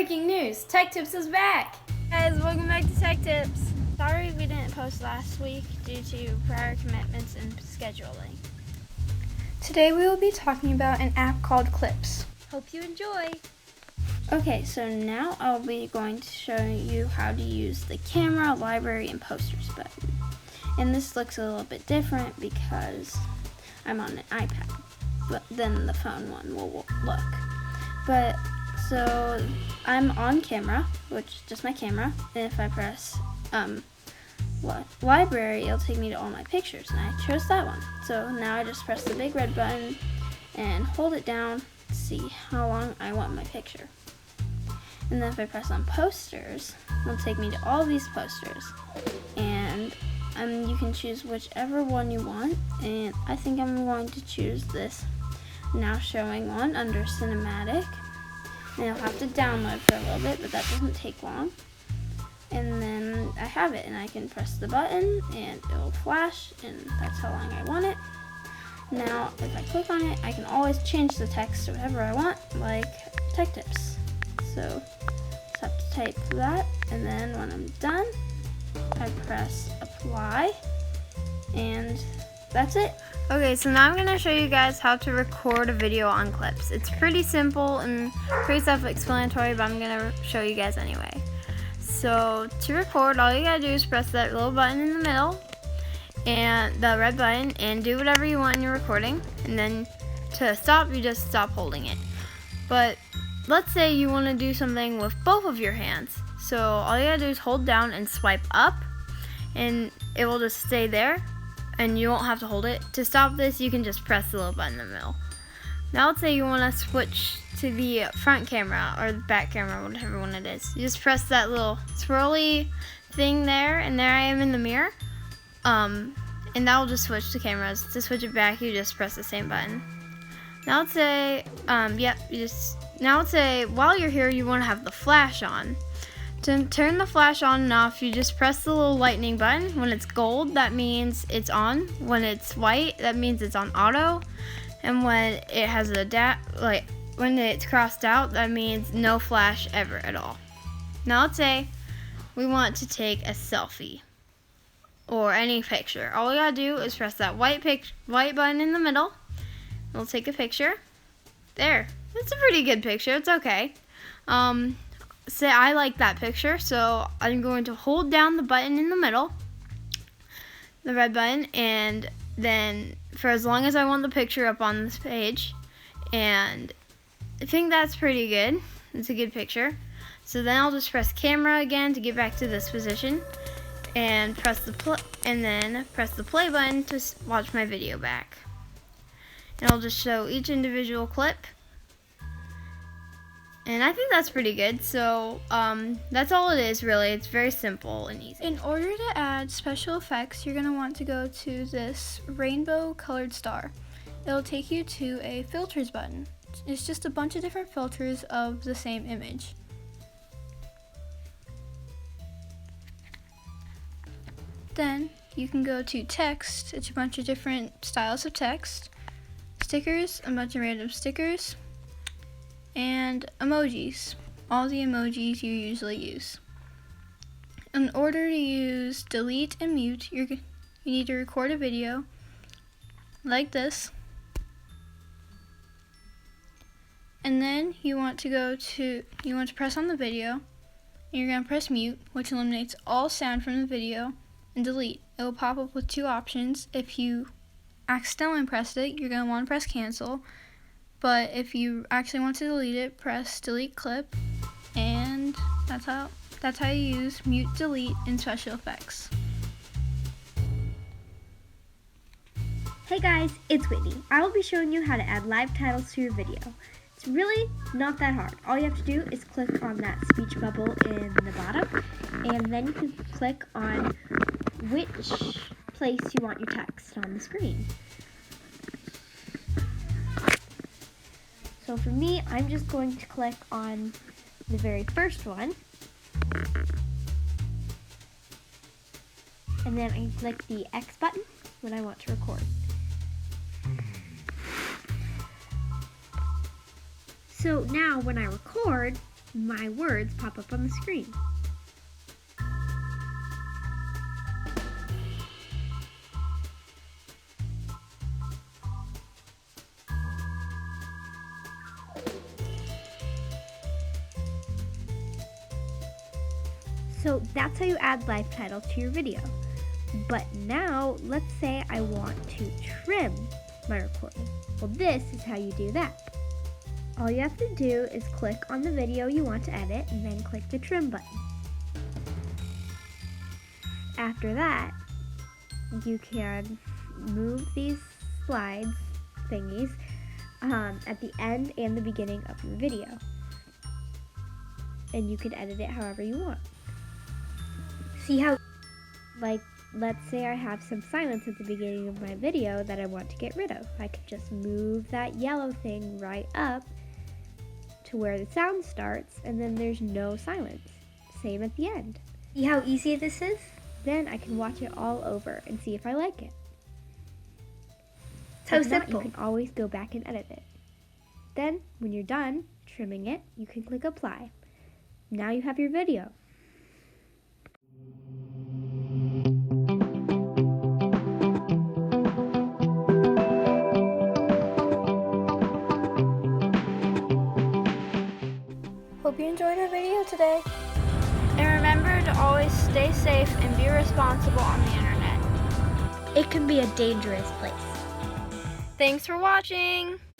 Breaking news, Tech Tips is back! Guys, welcome back to Tech Tips. Sorry we didn't post last week due to prior commitments and scheduling. Today we will be talking about an app called Clips. Hope you enjoy. Okay, so now I'll be going to show you how to use the camera, library, and posters button. And this looks a little bit different because I'm on an iPad, but then the phone one will look. But so I'm on camera, which is just my camera, and if I press library, it'll take me to all my pictures, and I chose that one. So now I just press the big red button and hold it down to see how long I want my picture. And then if I press on posters, it'll take me to all these posters, and you can choose whichever one you want, and I think I'm going to choose this now showing one under cinematic. And I'll have to download for a little bit, but that doesn't take long. And then I have it, and I can press the button and it will flash, and that's how long I want it. Now if I click on it, I can always change the text to whatever I want, like Tech Tips. So just have to type that, and then when I'm done, I press apply, and that's it. Okay, so now I'm going to show you guys how to record a video on Clips. It's pretty simple and pretty self-explanatory, but I'm going to show you guys anyway. So to record, all you got to do is press that little button in the middle, and the red button, and do whatever you want in your recording. And then to stop, you just stop holding it. But let's say you want to do something with both of your hands. So all you got to do is hold down and swipe up, and it will just stay there, and you won't have to hold it. To stop this, you can just press the little button in the middle. Now let's say you want to switch to the front camera or the back camera, whatever one it is. You just press that little swirly thing there, and there I am in the mirror. And that will just switch to cameras. To switch it back, you just press the same button. Now let's say, now let's say while you're here, you want to have the flash on. To turn the flash on and off, you just press the little lightning button. When it's gold, that means it's on. When it's white, that means it's on auto. And when it has when it's crossed out, that means no flash ever at all. Now let's say we want to take a selfie or any picture. All we gotta do is press that white button in the middle. We'll take a picture. There. It's a pretty good picture. It's okay. Say I like that picture, so I'm going to hold down the button in the middle, the red button, and then for as long as I want the picture up on this page, and I think that's pretty good. It's a good picture. So then I'll just press camera again to get back to this position, and then press the play button to watch my video back. And I'll just show each individual clip. And I think that's pretty good. So that's all it is, really. It's very simple and easy. In order to add special effects, you're going to want to go to this rainbow colored star. It'll take you to a filters button. It's just a bunch of different filters of the same image. Then you can go to text. It's a bunch of different styles of text. Stickers, a bunch of random stickers. And emojis, all the emojis you usually use. In order to use delete and mute, you need to record a video like this. And then you want to press on the video, and you're going to press mute, which eliminates all sound from the video, and delete. It will pop up with two options. If you accidentally pressed it, you're going to want to press cancel. But if you actually want to delete it, press delete clip, and that's how you use mute, delete in special effects. Hey guys, it's Whitney. I will be showing you how to add live titles to your video. It's really not that hard. All you have to do is click on that speech bubble in the bottom, and then you can click on which place you want your text on the screen. So for me, I'm just going to click on the very first one, and then I can click the X button when I want to record. So now when I record, my words pop up on the screen. So that's how you add live title to your video. But now, let's say I want to trim my recording. Well, this is how you do that. All you have to do is click on the video you want to edit and then click the trim button. After that, you can move these slides thingies at the end and the beginning of your video. And you can edit it however you want. See how, like, let's say I have some silence at the beginning of my video that I want to get rid of. I could just move that yellow thing right up to where the sound starts, and then there's no silence. Same at the end. See how easy this is? Then I can watch it all over and see if I like it. So If not, simple. you can always go back and edit it. Then, when you're done trimming it, you can click apply. Now you have your video. Hope you enjoyed our video today. And remember to always stay safe and be responsible on the internet. It can be a dangerous place. Thanks for watching!